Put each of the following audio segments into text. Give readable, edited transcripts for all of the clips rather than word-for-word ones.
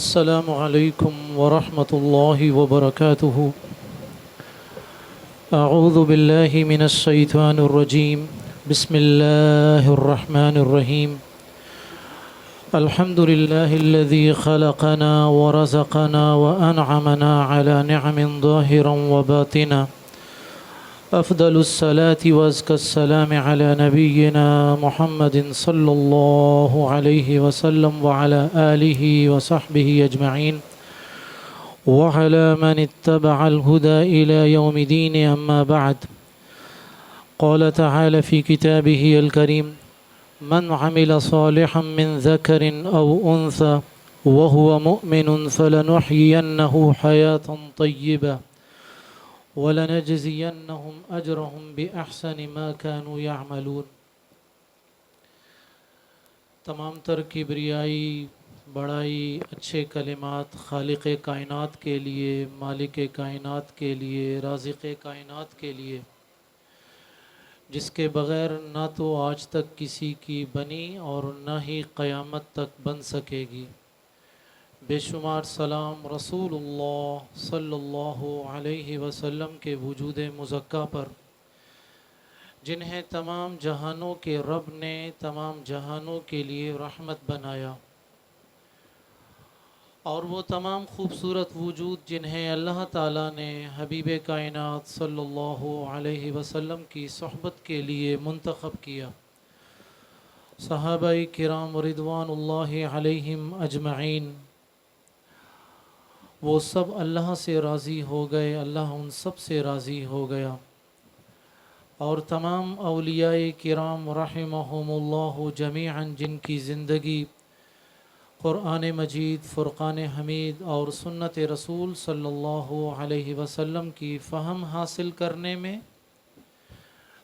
السلام عليكم ورحمة الله وبركاته. أعوذ بالله من الشيطان الرجيم. بسم الله الرحمن الرحيم. الحمد لله الذي خلقنا ورزقنا وأنعمنا على نعم ظاهرا وباطنا. أفضل الصلاة وأزكى السلام على نبينا محمد صلى الله عليه وسلم وعلى آله وصحبه أجمعين وعلى من اتبع الهدى إلى يوم دين. أما بعد، قال تعالى في كتابه الكريم: من عمل صالحا من ذكر أو أنثى وهو مؤمن فلنحيينه حياة طيبة وَلَنَجْزِيَنَّهُمْ أَجْرَهُمْ بِأَحْسَنِ مَا كَانُوا يَعْمَلُونَ۔ تمام تر کبریائی، بڑائی، اچھے کلمات خالق کائنات کے لیے، مالک کائنات کے لیے، رازق کائنات کے لیے، جس کے بغیر نہ تو آج تک کسی کی بنی اور نہ ہی قیامت تک بن سکے گی۔ بے شمار سلام رسول اللہ صلی اللہ علیہ وسلم کے وجود مزکہ پر، جنہیں تمام جہانوں کے رب نے تمام جہانوں کے لیے رحمت بنایا، اور وہ تمام خوبصورت وجود جنہیں اللہ تعالیٰ نے حبیب کائنات صلی اللہ علیہ وسلم کی صحبت کے لیے منتخب کیا، صحابہ کرام رضوان اللہ علیہم اجمعین، وہ سب اللہ سے راضی ہو گئے، اللہ ان سب سے راضی ہو گیا، اور تمام اولیاء کرام رحمہم اللہ جمیعاً، جن کی زندگی قرآن مجید، فرقان حمید اور سنت رسول صلی اللہ علیہ وسلم کی فہم حاصل کرنے میں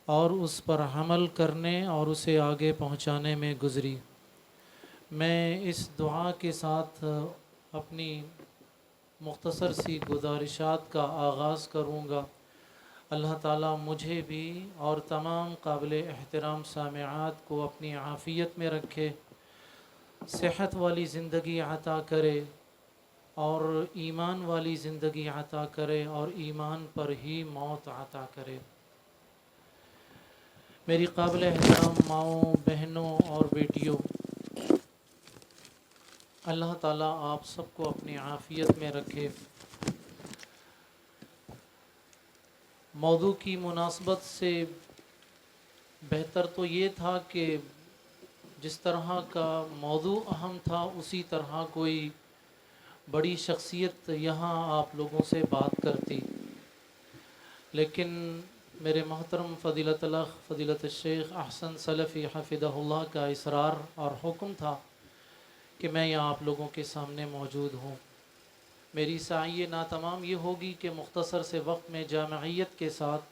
اور اس پر عمل کرنے اور اسے آگے پہنچانے میں گزری۔ میں اس دعا کے ساتھ اپنی مختصر سی گزارشات کا آغاز کروں گا۔ اللہ تعالیٰ مجھے بھی اور تمام قابل احترام سامعات کو اپنی عافیت میں رکھے، صحت والی زندگی عطا کرے اور ایمان والی زندگی عطا کرے اور ایمان پر ہی موت عطا کرے۔ میری قابل احترام ماؤں، بہنوں اور بیٹیوں، اللہ تعالیٰ آپ سب کو اپنی عافیت میں رکھے۔ موضوع کی مناسبت سے بہتر تو یہ تھا کہ جس طرح کا موضوع اہم تھا اسی طرح کوئی بڑی شخصیت یہاں آپ لوگوں سے بات کرتی، لیکن میرے محترم فضیلت الاخ فضیلت الشیخ احسن سلفی حفظہ اللہ کا اصرار اور حکم تھا کہ میں یہاں آپ لوگوں کے سامنے موجود ہوں۔ میری سعی ناتمام یہ ہوگی کہ مختصر سے وقت میں جامعیت کے ساتھ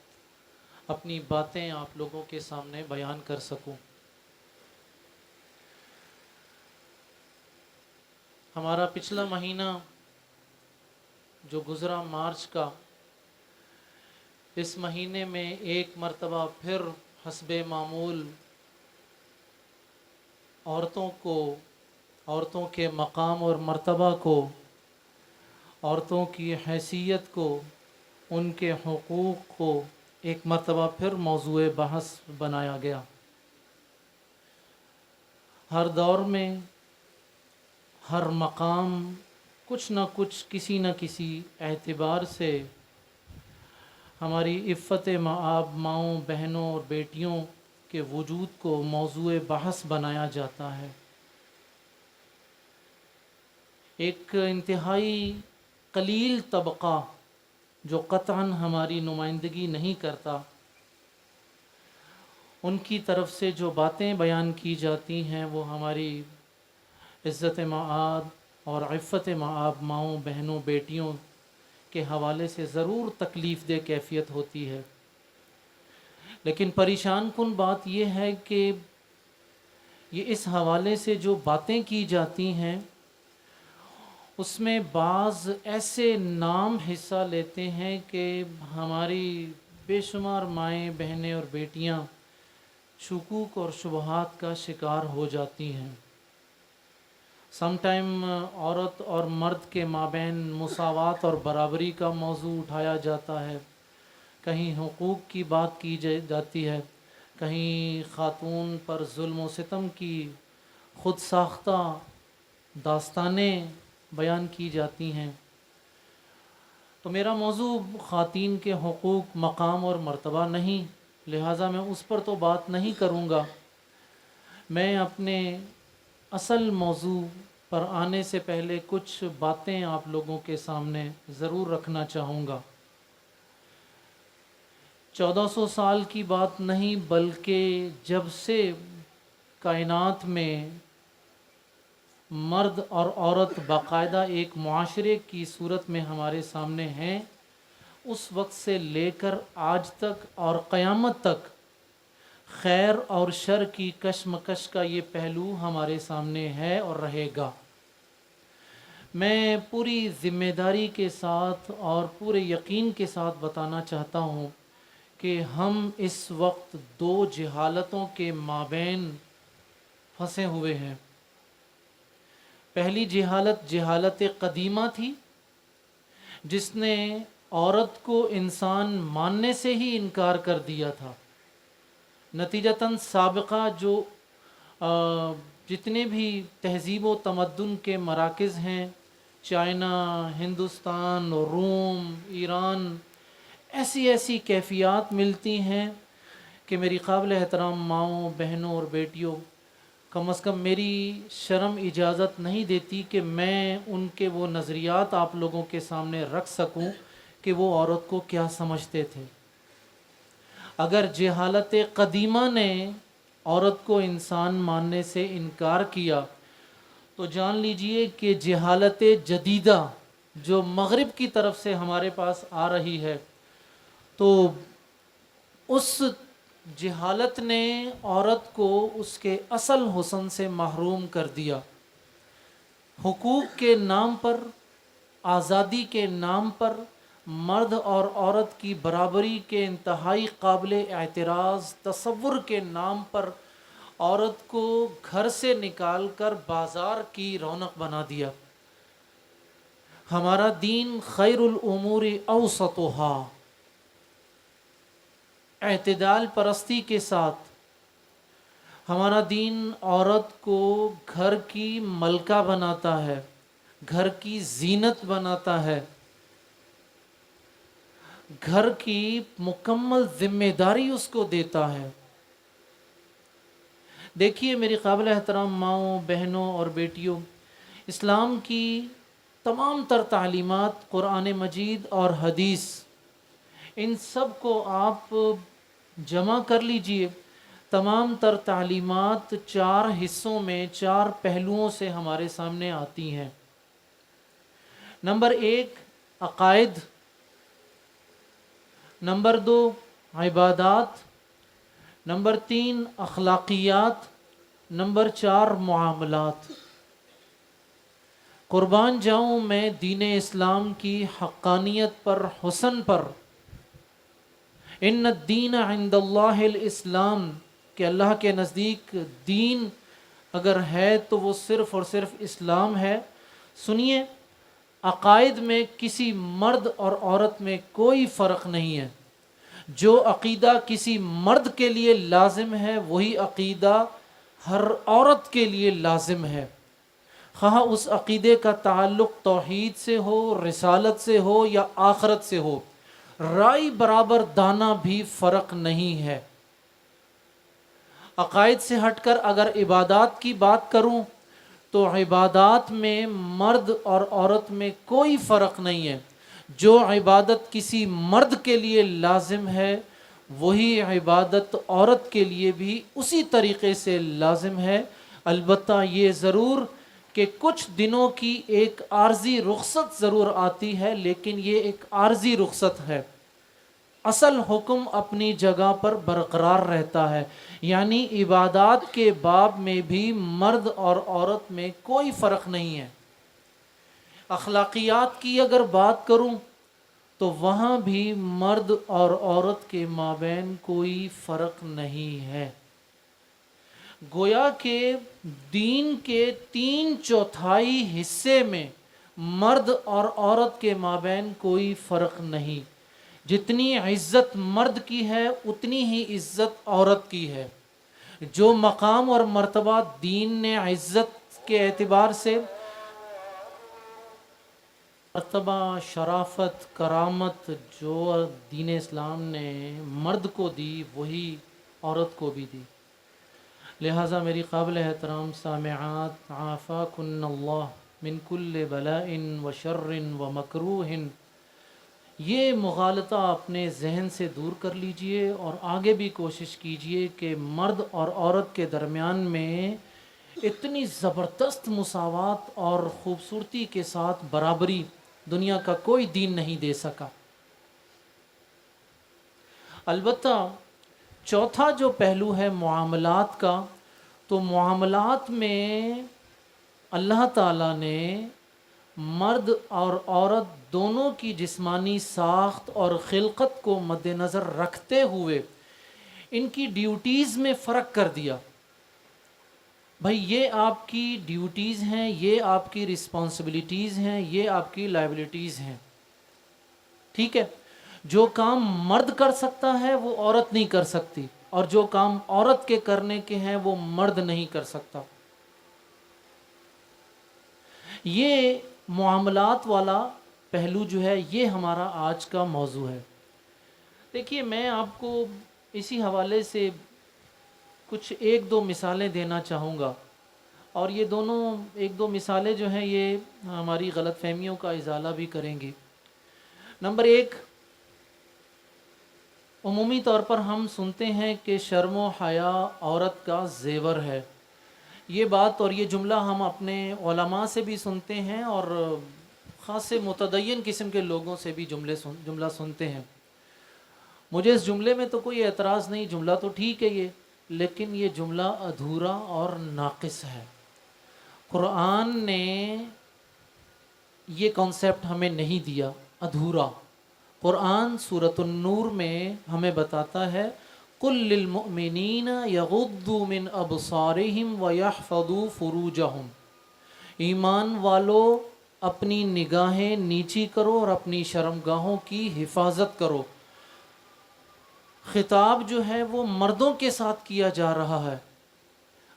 اپنی باتیں آپ لوگوں کے سامنے بیان کر سکوں۔ ہمارا پچھلا مہینہ جو گزرا مارچ کا، اس مہینے میں ایک مرتبہ پھر حسب معمول عورتوں کے مقام اور مرتبہ کو، عورتوں کی حیثیت کو، ان کے حقوق کو ایک مرتبہ پھر موضوع بحث بنایا گیا۔ ہر دور میں، ہر مقام کچھ نہ کچھ، کسی نہ کسی اعتبار سے ہماری عفت مآب ماؤں، بہنوں اور بیٹیوں کے وجود کو موضوع بحث بنایا جاتا ہے۔ ایک انتہائی قلیل طبقہ جو قطعاً ہماری نمائندگی نہیں کرتا، ان کی طرف سے جو باتیں بیان کی جاتی ہیں وہ ہماری عزت مآب اور عفت مآب ماؤں، بہنوں، بیٹیوں کے حوالے سے ضرور تکلیف دہ کیفیت ہوتی ہے۔ لیکن پریشان کن بات یہ ہے کہ یہ اس حوالے سے جو باتیں کی جاتی ہیں اس میں بعض ایسے نام حصہ لیتے ہیں کہ ہماری بے شمار مائیں، بہنیں اور بیٹیاں شکوک اور شبہات کا شکار ہو جاتی ہیں۔ سم ٹائم عورت اور مرد کے مابین مساوات اور برابری کا موضوع اٹھایا جاتا ہے، کہیں حقوق کی بات کی جاتی ہے، کہیں خاتون پر ظلم و ستم کی خود ساختہ داستانیں بیان کی جاتی ہیں۔ تو میرا موضوع خواتین کے حقوق، مقام اور مرتبہ نہیں، لہٰذا میں اس پر تو بات نہیں کروں گا۔ میں اپنے اصل موضوع پر آنے سے پہلے کچھ باتیں آپ لوگوں کے سامنے ضرور رکھنا چاہوں گا۔ 1400 سال کی بات نہیں، بلکہ جب سے کائنات میں مرد اور عورت باقاعدہ ایک معاشرے کی صورت میں ہمارے سامنے ہیں، اس وقت سے لے کر آج تک اور قیامت تک خیر اور شر کی کشمکش کا یہ پہلو ہمارے سامنے ہے اور رہے گا۔ میں پوری ذمہ داری کے ساتھ اور پورے یقین کے ساتھ بتانا چاہتا ہوں کہ ہم اس وقت دو جہالتوں کے مابین پھنسے ہوئے ہیں۔ پہلی جہالت جہالت قدیمہ تھی، جس نے عورت کو انسان ماننے سے ہی انکار کر دیا تھا۔ نتیجتاً سابقہ جو جتنے بھی تہذیب و تمدن کے مراکز ہیں، چائنا، ہندوستان، روم، ایران، ایسی کیفیات ملتی ہیں کہ میری قابل احترام ماؤں، بہنوں اور بیٹیوں، کم از کم میری شرم اجازت نہیں دیتی کہ میں ان کے وہ نظریات آپ لوگوں کے سامنے رکھ سکوں کہ وہ عورت کو کیا سمجھتے تھے۔ اگر جہالت قدیمہ نے عورت کو انسان ماننے سے انکار کیا، تو جان لیجئے کہ جہالت جدیدہ جو مغرب کی طرف سے ہمارے پاس آ رہی ہے، تو اس جہالت نے عورت کو اس کے اصل حسن سے محروم کر دیا۔ حقوق کے نام پر، آزادی کے نام پر، مرد اور عورت کی برابری کے انتہائی قابل اعتراض تصور کے نام پر عورت کو گھر سے نکال کر بازار کی رونق بنا دیا۔ ہمارا دین خیر الامور اوسطھا، اعتدال پرستی کے ساتھ ہمارا دین عورت کو گھر کی ملکہ بناتا ہے، گھر کی زینت بناتا ہے، گھر کی مکمل ذمہ داری اس کو دیتا ہے۔ دیکھیے میری قابل احترام ماؤں، بہنوں اور بیٹیوں، اسلام کی تمام تر تعلیمات، قرآن مجید اور حدیث، ان سب کو آپ جمع کر لیجئے۔ تمام تر تعلیمات 4 حصوں میں 4 پہلوؤں سے ہمارے سامنے آتی ہیں۔ نمبر 1 عقائد، نمبر 2 عبادات، نمبر 3 اخلاقیات، نمبر 4 معاملات۔ قربان جاؤں میں دین اسلام کی حقانیت پر، حسن پر، ان الدین عند اللہ الاسلام، کہ اللہ کے نزدیک دین اگر ہے تو وہ صرف اور صرف اسلام ہے۔ سنیے، عقائد میں کسی مرد اور عورت میں کوئی فرق نہیں ہے۔ جو عقیدہ کسی مرد کے لیے لازم ہے، وہی عقیدہ ہر عورت کے لیے لازم ہے، خواہ اس عقیدے کا تعلق توحید سے ہو، رسالت سے ہو یا آخرت سے ہو، رائی برابر دانہ بھی فرق نہیں ہے۔ عقائد سے ہٹ کر اگر عبادات کی بات کروں تو عبادات میں مرد اور عورت میں کوئی فرق نہیں ہے۔ جو عبادت کسی مرد کے لیے لازم ہے، وہی عبادت عورت کے لیے بھی اسی طریقے سے لازم ہے۔ البتہ یہ ضرور کہ کچھ دنوں کی ایک عارضی رخصت ضرور آتی ہے، لیکن یہ ایک عارضی رخصت ہے۔ اصل حکم اپنی جگہ پر برقرار رہتا ہے، یعنی عبادات کے باب میں بھی مرد اور عورت میں کوئی فرق نہیں ہے۔ اخلاقیات کی اگر بات کروں تو وہاں بھی مرد اور عورت کے مابین کوئی فرق نہیں ہے۔ گویا کہ دین کے 3/4 حصے میں مرد اور عورت کے مابین کوئی فرق نہیں. جتنی عزت مرد کی ہے اتنی ہی عزت عورت کی ہے. جو مقام اور مرتبہ دین نے عزت کے اعتبار سے، مرتبہ، شرافت، کرامت جو دین اسلام نے مرد کو دی وہی عورت کو بھی دی. لہٰذا میری قابل احترام سامعات، عافاکن اللہ من کل بلاء و شر و مکروہ، یہ مغالطہ اپنے ذہن سے دور کر لیجئے اور آگے بھی کوشش کیجئے کہ مرد اور عورت کے درمیان میں اتنی زبردست مساوات اور خوبصورتی کے ساتھ برابری دنیا کا کوئی دین نہیں دے سکا. البتہ چوتھا جو پہلو ہے معاملات کا، تو معاملات میں اللہ تعالیٰ نے مرد اور عورت دونوں کی جسمانی ساخت اور خلقت کو مد نظر رکھتے ہوئے ان کی ڈیوٹیز میں فرق کر دیا. بھائی یہ آپ کی ڈیوٹیز ہیں، یہ آپ کی رسپانسبلٹیز ہیں، یہ آپ کی لائبلٹیز ہیں. ٹھیک ہے، جو کام مرد کر سکتا ہے وہ عورت نہیں کر سکتی، اور جو کام عورت کے کرنے کے ہیں وہ مرد نہیں کر سکتا. یہ معاملات والا پہلو جو ہے یہ ہمارا آج کا موضوع ہے. دیکھیے میں آپ کو اسی حوالے سے کچھ 1-2 مثالیں دینا چاہوں گا، اور یہ دونوں 1-2 مثالیں جو ہیں یہ ہماری غلط فہمیوں کا ازالہ بھی کریں گی. نمبر 1، عمومی طور پر ہم سنتے ہیں کہ شرم و حیا عورت کا زیور ہے. یہ بات اور یہ جملہ ہم اپنے علماء سے بھی سنتے ہیں اور خاص متدین قسم کے لوگوں سے بھی جملہ سنتے ہیں. مجھے اس جملے میں تو کوئی اعتراض نہیں، جملہ تو ٹھیک ہے یہ، لیکن یہ جملہ ادھورا اور ناقص ہے. قرآن نے یہ کانسیپٹ ہمیں نہیں دیا، ادھورا. قرآن سورۃ النور میں ہمیں بتاتا ہے قُل لِّلْمُؤْمِنِينَ يَغُضُّوا مِنْ أَبْصَارِهِمْ وَيَحْفَظُوا فُرُوجَهُمْ. ایمان والو اپنی نگاہیں نیچی کرو اور اپنی شرمگاہوں کی حفاظت کرو. خطاب جو ہے وہ مردوں کے ساتھ کیا جا رہا ہے.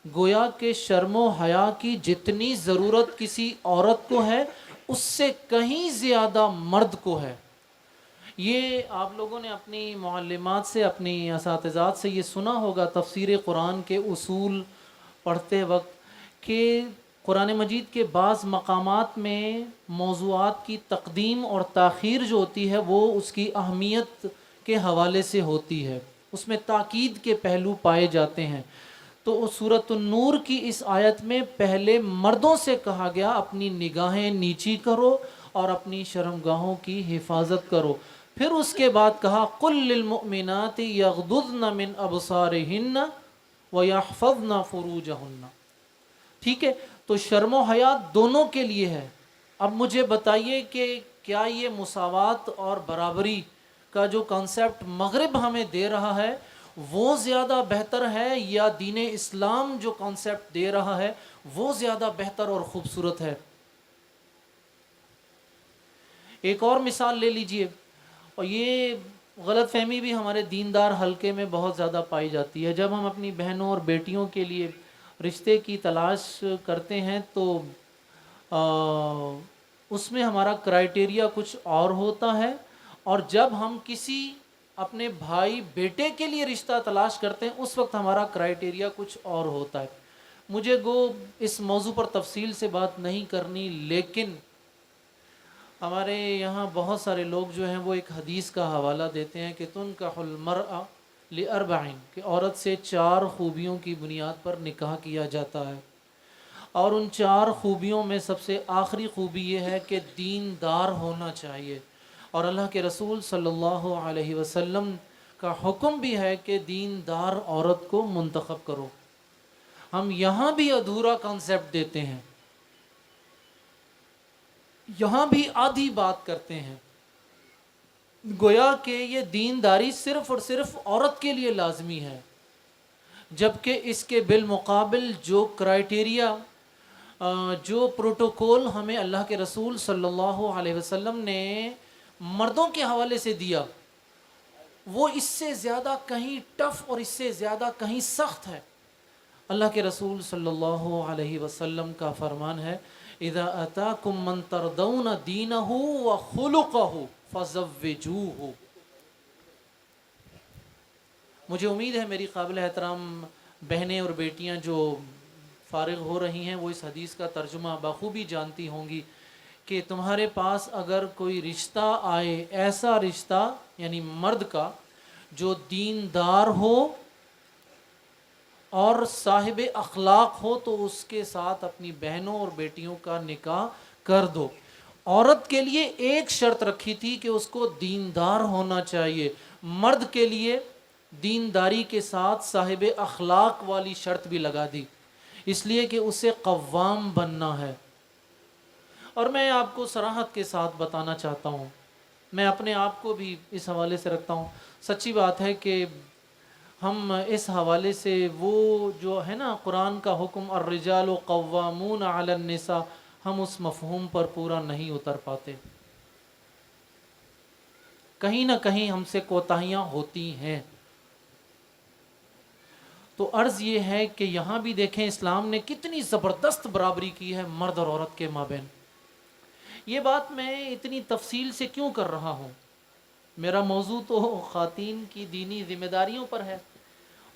گویا کہ شرم و حیا کی جتنی ضرورت کسی عورت کو ہے اس سے کہیں زیادہ مرد کو ہے. یہ آپ لوگوں نے اپنی معلمات سے، اپنی اساتذات سے یہ سنا ہوگا تفسیر قرآن کے اصول پڑھتے وقت کہ قرآن مجید کے بعض مقامات میں موضوعات کی تقدیم اور تاخیر جو ہوتی ہے وہ اس کی اہمیت کے حوالے سے ہوتی ہے، اس میں تاکید کے پہلو پائے جاتے ہیں. تو سورۃ النور کی اس آیت میں پہلے مردوں سے کہا گیا اپنی نگاہیں نیچی کرو اور اپنی شرمگاہوں کی حفاظت کرو. پھر اس کے بعد کہا قُل لِّلْمُؤْمِنَاتِ يَغْضُضْنَ مِنْ أَبْصَارِهِنَّ وَيَحْفَظْنَ فُرُوجَهُنَّ. ٹھیک ہے، تو شرم و حیا دونوں کے لیے ہے. اب مجھے بتائیے کہ کیا یہ مساوات اور برابری کا جو کانسیپٹ مغرب ہمیں دے رہا ہے وہ زیادہ بہتر ہے یا دین اسلام جو کانسیپٹ دے رہا ہے وہ زیادہ بہتر اور خوبصورت ہے؟ ایک اور مثال لے لیجئے، اور یہ غلط فہمی بھی ہمارے دیندار حلقے میں بہت زیادہ پائی جاتی ہے. جب ہم اپنی بہنوں اور بیٹیوں کے لیے رشتے کی تلاش کرتے ہیں تو اس میں ہمارا کرائیٹیریا کچھ اور ہوتا ہے، اور جب ہم کسی اپنے بھائی بیٹے کے لیے رشتہ تلاش کرتے ہیں اس وقت ہمارا کرائیٹیریا کچھ اور ہوتا ہے. مجھے اس موضوع پر تفصیل سے بات نہیں کرنی، لیکن ہمارے یہاں بہت سارے لوگ جو ہیں وہ ایک حدیث کا حوالہ دیتے ہیں کہ تنکح المرأة لأربع، کہ عورت سے 4 خوبیوں کی بنیاد پر نکاح کیا جاتا ہے، اور ان 4 خوبیوں میں سب سے آخری خوبی یہ ہے کہ دیندار ہونا چاہیے. اور اللہ کے رسول صلی اللہ علیہ وسلم کا حکم بھی ہے کہ دیندار عورت کو منتخب کرو. ہم یہاں بھی ادھورا کانسیپٹ دیتے ہیں، یہاں بھی آدھی بات کرتے ہیں، گویا کہ یہ دینداری صرف اور صرف عورت کے لیے لازمی ہے. جبکہ اس کے بالمقابل جو کرائٹیریا، جو پروٹوکول ہمیں اللہ کے رسول صلی اللہ علیہ وسلم نے مردوں کے حوالے سے دیا، وہ اس سے زیادہ کہیں ٹف اور اس سے زیادہ کہیں سخت ہے۔ اللہ کے رسول صلی اللہ علیہ وسلم کا فرمان ہے، اذا اتاکم من ترضون دینہ وخلقہ فزوجوہ۔ مجھے امید ہے میری قابل احترام بہنیں اور بیٹیاں جو فارغ ہو رہی ہیں وہ اس حدیث کا ترجمہ بخوبی جانتی ہوں گی کہ تمہارے پاس اگر کوئی رشتہ آئے، ایسا رشتہ یعنی مرد کا جو دیندار ہو اور صاحب اخلاق ہو، تو اس کے ساتھ اپنی بہنوں اور بیٹیوں کا نکاح کر دو۔ عورت کے لیے ایک شرط رکھی تھی کہ اس کو دیندار ہونا چاہیے، مرد کے لیے دینداری کے ساتھ صاحب اخلاق والی شرط بھی لگا دی، اس لیے کہ اسے قوام بننا ہے۔ اور میں آپ کو صراحت کے ساتھ بتانا چاہتا ہوں، میں اپنے آپ کو بھی اس حوالے سے رکھتا ہوں، سچی بات ہے کہ ہم اس حوالے سے وہ جو ہے نا قرآن کا حکم الرجال قوامون علی النساء، ہم اس مفہوم پر پورا نہیں اتر پاتے، کہیں نہ کہیں ہم سے کوتاہیاں ہوتی ہیں۔ تو عرض یہ ہے کہ یہاں بھی دیکھیں اسلام نے کتنی زبردست برابری کی ہے مرد اور عورت کے مابین۔ یہ بات میں اتنی تفصیل سے کیوں کر رہا ہوں؟ میرا موضوع تو خواتین کی دینی ذمہ داریوں پر ہے۔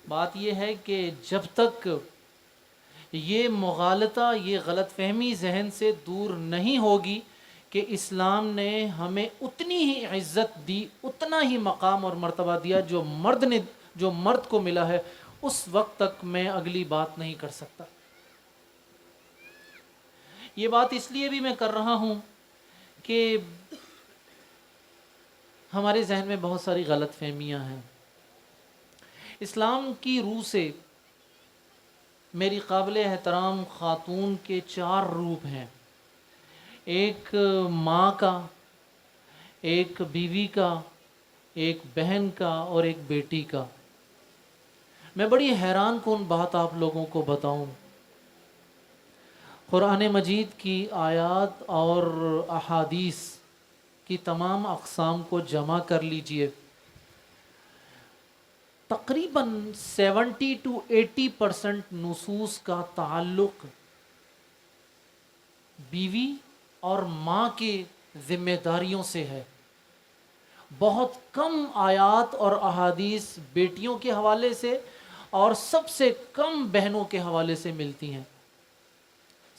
بات یہ ہے کہ جب تک یہ مغالطہ، یہ غلط فہمی ذہن سے دور نہیں ہوگی کہ اسلام نے ہمیں اتنی ہی عزت دی، اتنا ہی مقام اور مرتبہ دیا جو مرد کو ملا ہے، اس وقت تک میں اگلی بات نہیں کر سکتا۔ یہ بات اس لیے بھی میں کر رہا ہوں کہ ہمارے ذہن میں بہت ساری غلط فہمیاں ہیں۔ اسلام کی روح سے میری قابل احترام خاتون کے 4 روپ ہیں، ایک ماں کا، ایک بیوی کا، ایک بہن کا اور ایک بیٹی کا۔ میں بڑی حیران کن بات آپ لوگوں کو بتاؤں، قرآن مجید کی آیات اور احادیث کی تمام اقسام کو جمع کر لیجئے، تقریباً 70 to 80% نصوص کا تعلق بیوی اور ماں کی ذمہ داریوں سے ہے۔ بہت کم آیات اور احادیث بیٹیوں کے حوالے سے اور سب سے کم بہنوں کے حوالے سے ملتی ہیں۔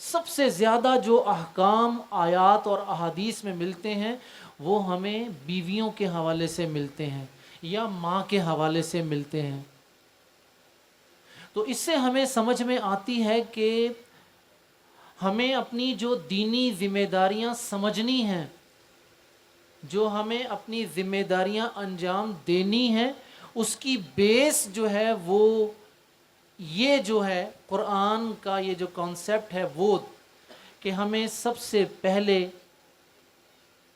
سب سے زیادہ جو احکام آیات اور احادیث میں ملتے ہیں وہ ہمیں بیویوں کے حوالے سے ملتے ہیں یا ماں کے حوالے سے ملتے ہیں۔ تو اس سے ہمیں سمجھ میں آتی ہے کہ ہمیں اپنی جو دینی ذمہ داریاں سمجھنی ہیں، جو ہمیں اپنی ذمہ داریاں انجام دینی ہیں، اس کی بیس جو ہے وہ یہ جو ہے قرآن کا یہ جو کانسیپٹ ہے وہ کہ ہمیں سب سے پہلے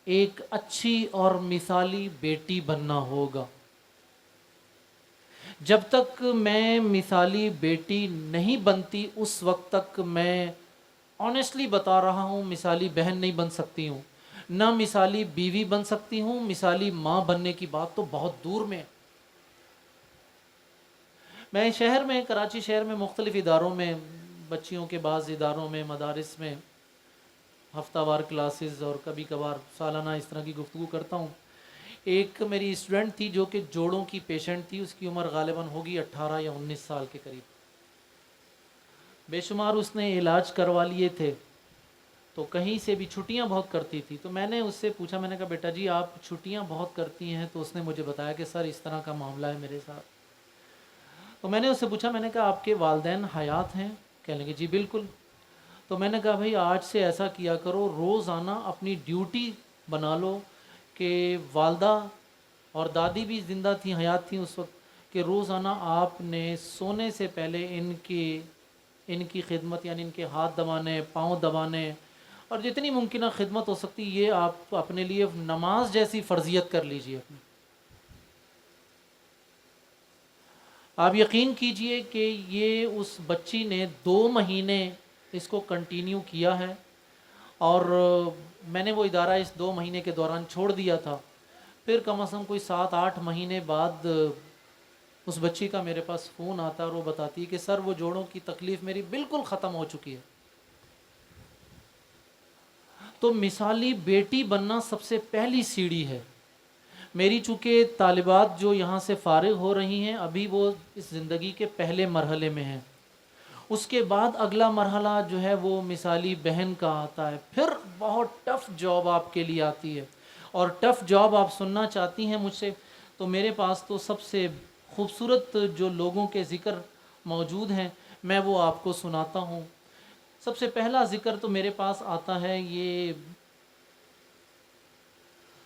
ایک اچھی اور مثالی بیٹی بننا ہوگا۔ جب تک میں مثالی بیٹی نہیں بنتی اس وقت تک میں آنیسٹلی بتا رہا ہوں مثالی بہن نہیں بن سکتی ہوں، نہ مثالی بیوی بن سکتی ہوں، مثالی ماں بننے کی بات تو بہت دور میں۔ میں شہر میں، کراچی شہر میں مختلف اداروں میں، بچیوں کے بعض اداروں میں، مدارس میں ہفتہ وار کلاسز اور کبھی کبھار سالانہ اس طرح کی گفتگو کرتا ہوں۔ ایک میری اسٹوڈنٹ تھی جو کہ جوڑوں کی پیشنٹ تھی، اس کی عمر غالباً ہوگی 18 یا 19 سال کے قریب، بے شمار اس نے علاج کروا لیے تھے، تو کہیں سے بھی چھٹیاں بہت کرتی تھی۔ تو میں نے اس سے پوچھا، میں نے کہا بیٹا جی آپ چھٹیاں بہت کرتی ہیں؟ تو اس نے مجھے بتایا کہ سر اس طرح کا معاملہ ہے میرے ساتھ۔ تو میں نے اس سے پوچھا، میں نے کہا آپ کے والدین حیات ہیں؟ کہنے لگے جی بالکل۔ تو میں نے کہا بھائی آج سے ایسا کیا کرو، روزانہ اپنی ڈیوٹی بنا لو کہ والدہ اور دادی بھی زندہ تھیں، حیات تھیں اس وقت، کہ روزانہ آپ نے سونے سے پہلے ان کی خدمت، یعنی ان کے ہاتھ دبانے، پاؤں دبانے اور جتنی ممکنہ خدمت ہو سکتی یہ آپ اپنے لیے نماز جیسی فرضیت کر لیجیے اپنی۔ آپ یقین کیجئے کہ یہ اس بچی نے 2 مہینے اس کو کنٹینیو کیا ہے، اور میں نے وہ ادارہ اس 2 مہینے کے دوران چھوڑ دیا تھا۔ پھر کم از کم کوئی 7-8 مہینے بعد اس بچی کا میرے پاس فون آتا اور وہ بتاتی کہ سر وہ جوڑوں کی تکلیف میری بالکل ختم ہو چکی ہے۔ تو مثالی بیٹی بننا سب سے پہلی سیڑھی ہے۔ میری چونکہ طالبات جو یہاں سے فارغ ہو رہی ہیں ابھی وہ اس زندگی کے پہلے مرحلے میں ہیں، اس کے بعد اگلا مرحلہ جو ہے وہ مثالی بہن کا آتا ہے، پھر بہت ٹف جاب آپ کے لیے آتی ہے، اور ٹف جاب آپ سننا چاہتی ہیں مجھ سے تو میرے پاس تو سب سے خوبصورت جو لوگوں کے ذکر موجود ہیں میں وہ آپ کو سناتا ہوں۔ سب سے پہلا ذکر تو میرے پاس آتا ہے یہ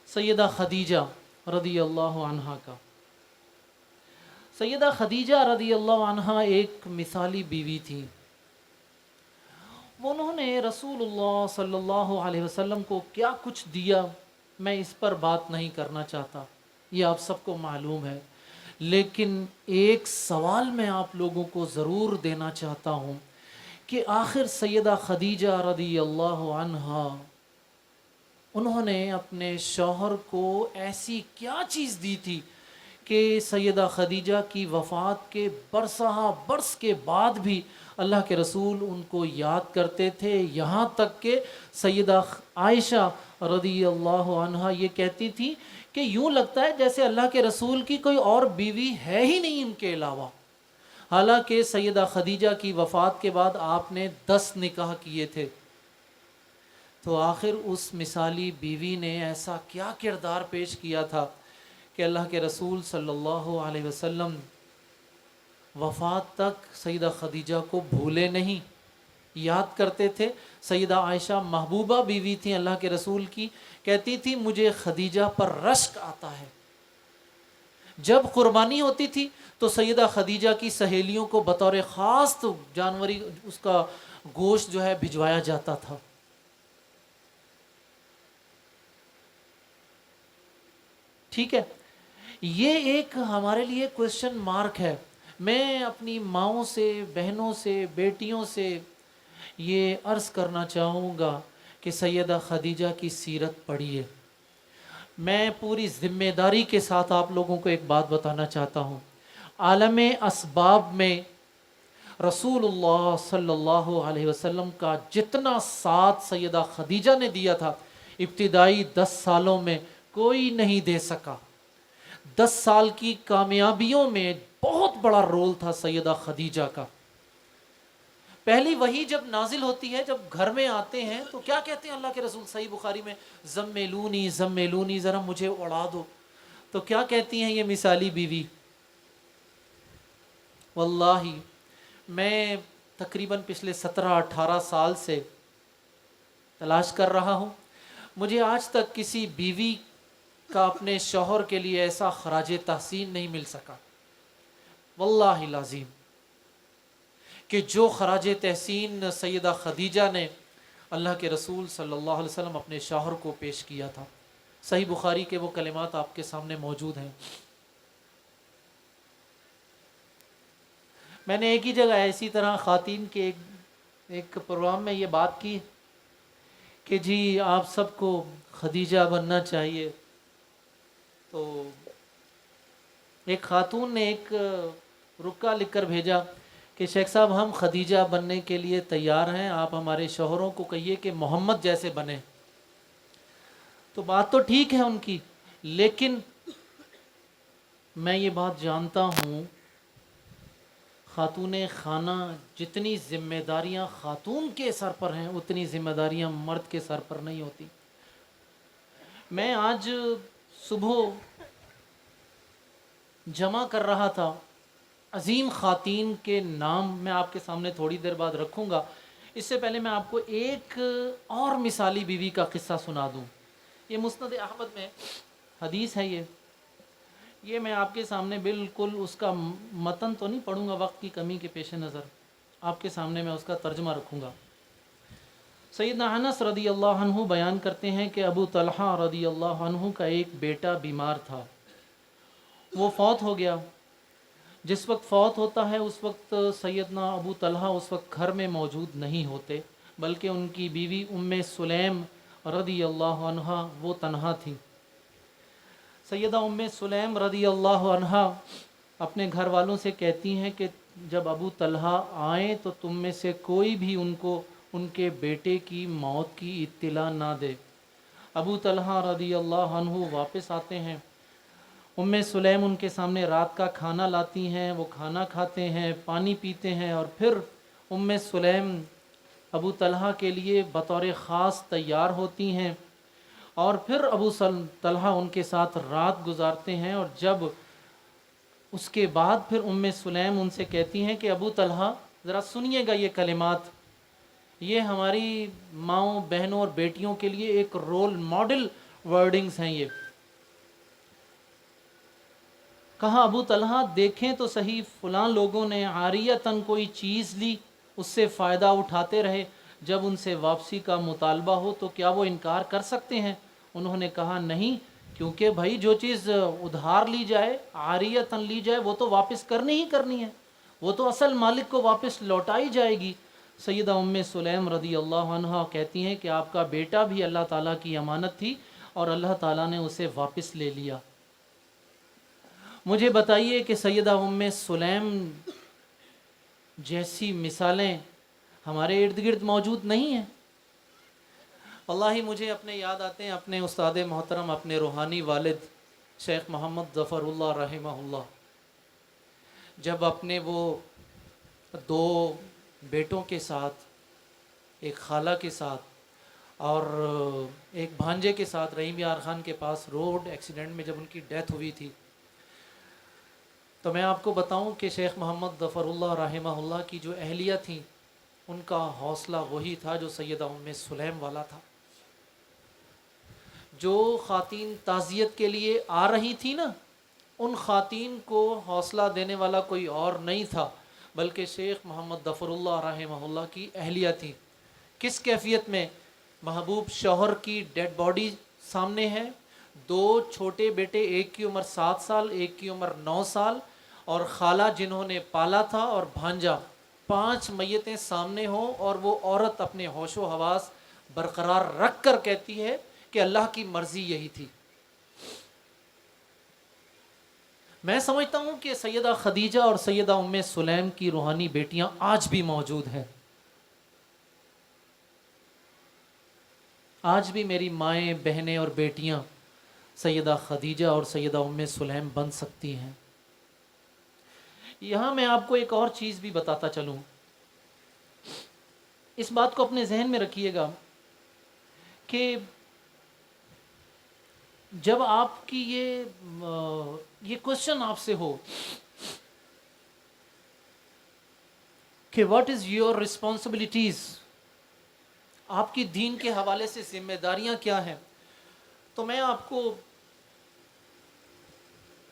سیدہ خدیجہ رضی اللہ عنہا کا۔ سیدہ خدیجہ رضی اللہ عنہا ایک مثالی بیوی تھی۔ انہوں نے رسول اللہ صلی اللہ علیہ وسلم کو کیا کچھ دیا میں اس پر بات نہیں کرنا چاہتا، یہ آپ سب کو معلوم ہے، لیکن ایک سوال میں آپ لوگوں کو ضرور دینا چاہتا ہوں کہ آخر سیدہ خدیجہ رضی اللہ عنہا انہوں نے اپنے شوہر کو ایسی کیا چیز دی تھی کہ سیدہ خدیجہ کی وفات کے برسہ برس کے بعد بھی اللہ کے رسول ان کو یاد کرتے تھے، یہاں تک کہ سیدہ عائشہ رضی اللہ عنہا یہ کہتی تھی کہ یوں لگتا ہے جیسے اللہ کے رسول کی کوئی اور بیوی ہے ہی نہیں ان کے علاوہ۔ حالانکہ سیدہ خدیجہ کی وفات کے بعد آپ نے 10 نکاح کیے تھے، تو آخر اس مثالی بیوی نے ایسا کیا کردار پیش کیا تھا کہ اللہ کے رسول صلی اللہ علیہ وسلم وفات تک سیدہ خدیجہ کو بھولے نہیں، یاد کرتے تھے۔ سیدہ عائشہ محبوبہ بیوی تھیں اللہ کے رسول کی، کہتی تھی مجھے خدیجہ پر رشک آتا ہے۔ جب قربانی ہوتی تھی تو سیدہ خدیجہ کی سہیلیوں کو بطور خاص جانوری اس کا گوشت جو ہے بھجوایا جاتا تھا۔ ٹھیک ہے، یہ ایک ہمارے لیے کوشچن مارک ہے۔ میں اپنی ماؤں سے، بہنوں سے، بیٹیوں سے یہ عرض کرنا چاہوں گا کہ سیدہ خدیجہ کی سیرت پڑھیے۔ میں پوری ذمہ داری کے ساتھ آپ لوگوں کو ایک بات بتانا چاہتا ہوں، عالم اسباب میں رسول اللہ صلی اللہ علیہ وسلم کا جتنا ساتھ سیدہ خدیجہ نے دیا تھا ابتدائی 10 سالوں میں کوئی نہیں دے سکا۔ 10 سال کی کامیابیوں میں بہت بڑا رول تھا سیدہ خدیجہ کا۔ پہلی وحی جب نازل ہوتی ہے، جب گھر میں آتے ہیں تو کیا کہتے ہیں اللہ کے رسول صحیح بخاری میں، زمیلونی زمیلونی، ذرا مجھے اڑا دو۔ تو کیا کہتی ہیں یہ مثالی بیوی؟ واللہ میں تقریباً پچھلے 17-18 سال سے تلاش کر رہا ہوں، مجھے آج تک کسی بیوی کا اپنے شوہر کے لیے ایسا خراج تحسین نہیں مل سکا، واللہ العظیم، کہ جو خراج تحسین سیدہ خدیجہ نے اللہ کے رسول صلی اللہ علیہ وسلم اپنے شوہر کو پیش کیا تھا۔ صحیح بخاری کے وہ کلمات آپ کے سامنے موجود ہیں۔ میں نے ایک ہی جگہ اسی طرح خواتین کے ایک پروگرام میں یہ بات کی کہ جی آپ سب کو خدیجہ بننا چاہیے، تو ایک خاتون نے ایک رکا لکھ کر بھیجا کہ شیخ صاحب ہم خدیجہ بننے کے لیے تیار ہیں، آپ ہمارے شوہروں کو کہیے کہ محمد جیسے بنیں۔ تو بات تو ٹھیک ہے ان کی، لیکن میں یہ بات جانتا ہوں خاتون خانہ جتنی ذمہ داریاں خاتون کے سر پر ہیں اتنی ذمہ داریاں مرد کے سر پر نہیں ہوتی۔ میں آج صبح جمع کر رہا تھا عظیم خواتین کے نام، میں آپ کے سامنے تھوڑی دیر بعد رکھوں گا۔ اس سے پہلے میں آپ کو ایک اور مثالی بیوی کا قصہ سنا دوں۔ یہ مسند احمد میں حدیث ہے، یہ میں آپ کے سامنے بالکل اس کا متن تو نہیں پڑھوں گا وقت کی کمی کے پیش نظر، آپ کے سامنے میں اس کا ترجمہ رکھوں گا۔ سیدنا انس رضی اللہ عنہ بیان کرتے ہیں کہ ابو طلحہ رضی اللہ عنہ کا ایک بیٹا بیمار تھا، وہ فوت ہو گیا۔ جس وقت فوت ہوتا ہے اس وقت سیدنا ابو طلحہ اس وقت گھر میں موجود نہیں ہوتے، بلکہ ان کی بیوی سلیم رضی اللہ عنہ وہ تنہا تھی۔ سیدہ سلیم رضی اللہ عنہ اپنے گھر والوں سے کہتی ہیں کہ جب ابو طلحہ آئیں تو تم میں سے کوئی بھی ان کو ان کے بیٹے کی موت کی اطلاع نہ دے۔ ابو طلحہ رضی اللہ عنہ واپس آتے ہیں، سلیم ان کے سامنے رات کا کھانا لاتی ہیں، وہ کھانا کھاتے ہیں، پانی پیتے ہیں، اور پھر سلیم ابو طلحہ کے لیے بطور خاص تیار ہوتی ہیں، اور پھر ابو طلحہ ان کے ساتھ رات گزارتے ہیں۔ اور جب اس کے بعد پھر سلیم ان سے کہتی ہیں کہ ابو طلحہ ذرا سنیے گا یہ کلمات، یہ ہماری ماؤں بہنوں اور بیٹیوں کے لیے ایک رول ماڈل ورڈنگز ہیں۔ یہ کہا ابو طلحہ دیکھیں تو صحیح، فلاں لوگوں نے عاریتاً کوئی چیز لی، اس سے فائدہ اٹھاتے رہے، جب ان سے واپسی کا مطالبہ ہو تو کیا وہ انکار کر سکتے ہیں؟ انہوں نے کہا نہیں، کیونکہ بھائی جو چیز ادھار لی جائے، عاریتاً لی جائے، وہ تو واپس کرنی ہی کرنی ہے، وہ تو اصل مالک کو واپس لوٹائی جائے گی۔ سیدہ سلیم رضی اللہ عنہ کہتی ہیں کہ آپ کا بیٹا بھی اللہ تعالیٰ کی امانت تھی اور اللہ تعالیٰ نے اسے واپس لے لیا۔ مجھے بتائیے کہ سیدہ سلیم جیسی مثالیں ہمارے ارد گرد موجود نہیں ہیں؟ واللہ مجھے اپنے یاد آتے ہیں اپنے استاد محترم، اپنے روحانی والد شیخ محمد ظفر اللہ رحمہ اللہ، جب اپنے وہ 2 بیٹوں کے ساتھ، ایک خالہ کے ساتھ اور ایک بھانجے کے ساتھ رحیم یار خان کے پاس روڈ ایکسیڈنٹ میں جب ان کی ڈیتھ ہوئی تھی، تو میں آپ کو بتاؤں کہ شیخ محمد ظفر اللہ رحمہ اللہ کی جو اہلیہ تھیں، ان کا حوصلہ وہی تھا جو سیدہ سلیم والا تھا۔ جو خواتین تعزیت کے لیے آ رہی تھی نا، ان خواتین کو حوصلہ دینے والا کوئی اور نہیں تھا بلکہ شیخ محمد ظفر اللہ رحمہ اللہ کی اہلیہ تھی۔ کس کیفیت میں؟ محبوب شوہر کی ڈیڈ باڈی سامنے ہے، 2 چھوٹے بیٹے، ایک کی عمر 7 سال، ایک کی عمر 9 سال، اور خالہ جنہوں نے پالا تھا اور بھانجا، 5 میتیں سامنے ہوں، اور وہ عورت اپنے ہوش و حواس برقرار رکھ کر کہتی ہے کہ اللہ کی مرضی یہی تھی۔ میں سمجھتا ہوں کہ سیدہ خدیجہ اور سیدہ سلیم کی روحانی بیٹیاں آج بھی موجود ہیں، آج بھی میری مائیں، بہنیں اور بیٹیاں سیدہ خدیجہ اور سیدہ سلیم بن سکتی ہیں۔ یہاں میں آپ کو ایک اور چیز بھی بتاتا چلوں، اس بات کو اپنے ذہن میں رکھیے گا کہ جب آپ کی یہ کوشچن آپ سے ہو کہ واٹ از یور ریسپانسبلٹیز، آپ کی دین کے حوالے سے ذمہ داریاں کیا ہیں، تو میں آپ کو،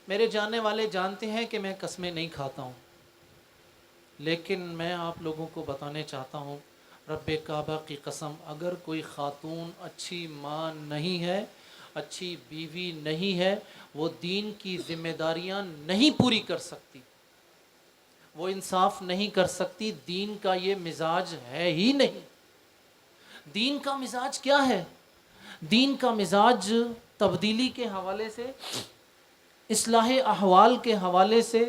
میرے جاننے والے جانتے ہیں کہ میں قسمیں نہیں کھاتا ہوں، لیکن میں آپ لوگوں کو بتانے چاہتا ہوں، رب کعبہ کی قسم، اگر کوئی خاتون اچھی ماں نہیں ہے، اچھی بیوی نہیں ہے، وہ دین کی ذمہ داریاں نہیں پوری کر سکتی، وہ انصاف نہیں کر سکتی، دین کا یہ مزاج ہے ہی نہیں۔ دین کا مزاج کیا ہے؟ دین کا مزاج تبدیلی کے حوالے سے، اصلاح احوال کے حوالے سے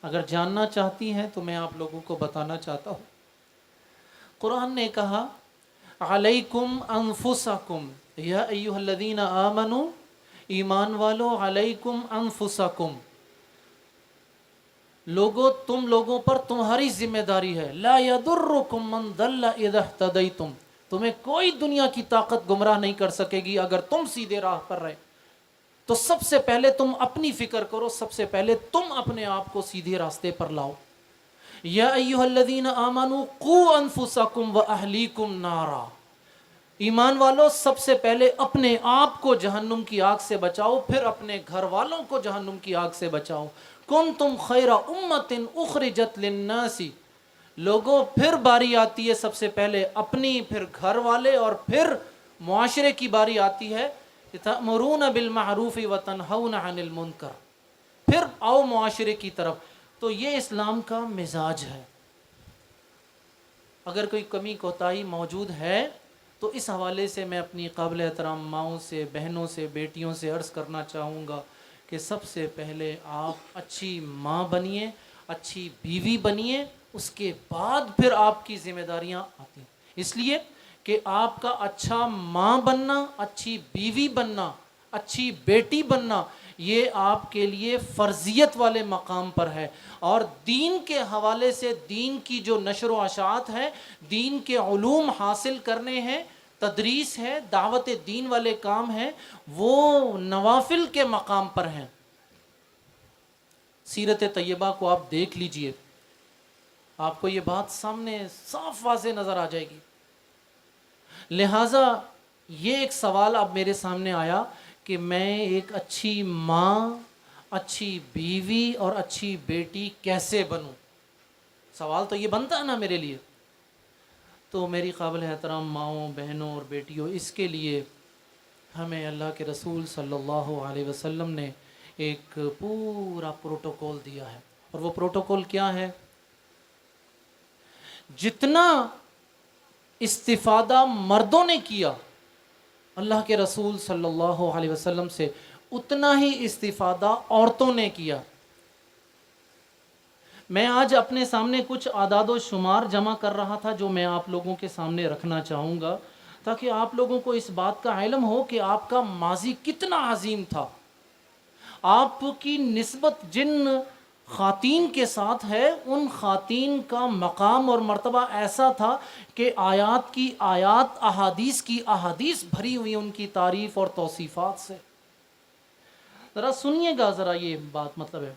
اگر جاننا چاہتی ہیں تو میں آپ لوگوں کو بتانا چاہتا ہوں، قرآن نے کہا علیکم انفسکم یا ایھا الذین آمنوا، ایمان والو، علیکم انفسکم، لوگوں تم لوگوں پر تمہاری ذمہ داری ہے، لا یضرکم من ضل اذا اہتدیتم، تمہیں کوئی دنیا کی طاقت گمراہ نہیں کر سکے گی اگر تم سیدھے راہ پر رہے۔ تو سب سے پہلے تم اپنی فکر کرو، سب سے پہلے تم اپنے آپ کو سیدھے راستے پر لاؤ۔ یا ایھا الذین آمنوا قوا انفسکم واہلیکم نارا، ایمان والو سب سے پہلے اپنے آپ کو جہنم کی آگ سے بچاؤ، پھر اپنے گھر والوں کو جہنم کی آگ سے بچاؤ۔ کنتم خیر امۃ اخرجت للناس، لوگوں پھر باری آتی ہے سب سے پہلے اپنی، پھر گھر والے، اور پھر معاشرے کی باری آتی ہے، تأمرون بالمعروف وتنہون عن المنکر، پھر آؤ معاشرے کی طرف. تو یہ اسلام کا مزاج ہے. اگر کوئی کمی کوتاہی موجود ہے تو اس حوالے سے میں اپنی قابل احترام ماؤں سے، بہنوں سے، بیٹیوں سے عرض کرنا چاہوں گا کہ سب سے پہلے آپ اچھی ماں بنیے، اچھی بیوی بنیے، اس کے بعد پھر آپ کی ذمہ داریاں آتی ہیں. اس لیے کہ آپ کا اچھا ماں بننا، اچھی بیوی بننا، اچھی بیٹی بننا، یہ آپ کے لیے فرضیت والے مقام پر ہے. اور دین کے حوالے سے دین کی جو نشر و اشاعت ہے، دین کے علوم حاصل کرنے ہیں، تدریس ہے، دعوت دین والے کام ہیں، وہ نوافل کے مقام پر ہیں. سیرت طیبہ کو آپ دیکھ لیجئے، آپ کو یہ بات سامنے صاف واضح نظر آ جائے گی. لہٰذا یہ ایک سوال اب میرے سامنے آیا کہ میں ایک اچھی ماں، اچھی بیوی اور اچھی بیٹی کیسے بنوں. سوال تو یہ بنتا ہے نا میرے لیے. تو میری قابل احترام ماؤں، بہنوں اور بیٹیوں، اس کے لیے ہمیں اللہ کے رسول صلی اللہ علیہ وسلم نے ایک پورا پروٹوکول دیا ہے. اور وہ پروٹوکول کیا ہے؟ جتنا استفادہ مردوں نے کیا اللہ کے رسول صلی اللہ علیہ وسلم سے، اتنا ہی استفادہ عورتوں نے کیا. میں آج اپنے سامنے کچھ اعداد و شمار جمع کر رہا تھا جو میں آپ لوگوں کے سامنے رکھنا چاہوں گا، تاکہ آپ لوگوں کو اس بات کا علم ہو کہ آپ کا ماضی کتنا عظیم تھا. آپ کی نسبت جن خواتین کے ساتھ ہے، ان خواتین کا مقام اور مرتبہ ایسا تھا کہ آیات کی آیات، احادیث کی احادیث بھری ہوئی ان کی تعریف اور توصیفات سے. ذرا سنیے گا، ذرا یہ بات مطلب ہے.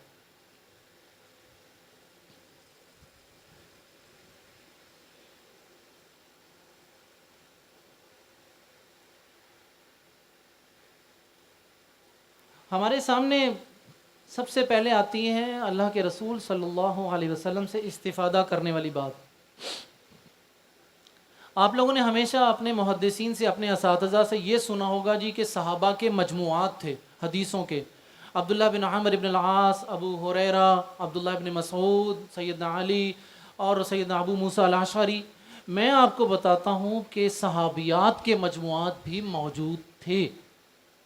ہمارے سامنے سب سے پہلے آتی ہیں اللہ کے رسول صلی اللہ علیہ وسلم سے استفادہ کرنے والی بات. آپ لوگوں نے ہمیشہ اپنے محدثین سے، اپنے اساتذہ سے یہ سنا ہوگا جی کہ صحابہ کے مجموعات تھے حدیثوں کے. عبداللہ بن عمر بن العاص، ابو ہریرہ، عبداللہ بن مسعود، سیدنا علی اور سیدنا ابو موسیٰ الاشعری. میں آپ کو بتاتا ہوں کہ صحابیات کے مجموعات بھی موجود تھے